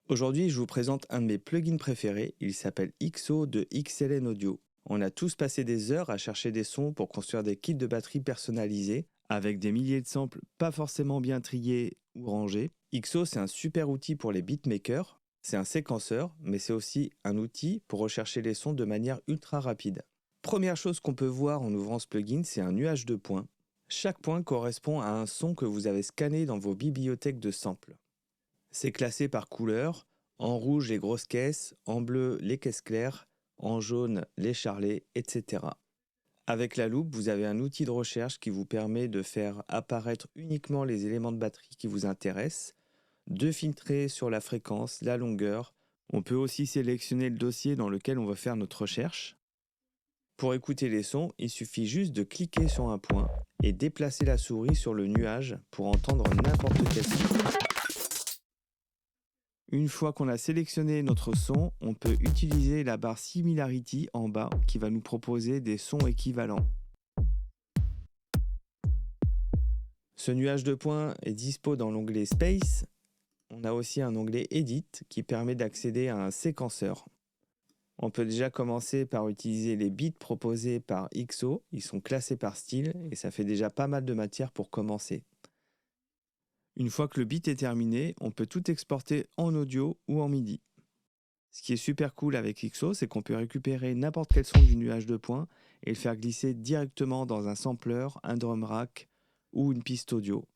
Aujourd'hui, je vous présente un de mes plugins préférés. Il s'appelle XO de XLN Audio. On a tous passé des heures à chercher des sons pour construire des kits de batterie personnalisés avec des milliers de samples pas forcément bien triés ou rangés. XO, c'est un super outil pour les beatmakers. C'est un séquenceur, mais c'est aussi un outil pour rechercher les sons de manière ultra rapide. Première chose qu'on peut voir en ouvrant ce plugin, c'est un nuage de points. Chaque point correspond à un son que vous avez scanné dans vos bibliothèques de samples. C'est classé par couleur, en rouge les grosses caisses, en bleu les caisses claires, en jaune les charlets, etc. Avec la loupe, vous avez un outil de recherche qui vous permet de faire apparaître uniquement les éléments de batterie qui vous intéressent, de filtrer sur la fréquence, la longueur. On peut aussi sélectionner le dossier dans lequel on veut faire notre recherche. Pour écouter les sons, il suffit juste de cliquer sur un point et déplacer la souris sur le nuage pour entendre n'importe quel son. Une fois qu'on a sélectionné notre son, on peut utiliser la barre Similarity en bas qui va nous proposer des sons équivalents. Ce nuage de points est dispo dans l'onglet Space. On a aussi un onglet Edit qui permet d'accéder à un séquenceur. On peut déjà commencer par utiliser les beats proposés par XO. Ils sont classés par style et ça fait déjà pas mal de matière pour commencer. Une fois que le beat est terminé, on peut tout exporter en audio ou en MIDI. Ce qui est super cool avec XO, c'est qu'on peut récupérer n'importe quel son du nuage de points et le faire glisser directement dans un sampler, un drum rack ou une piste audio.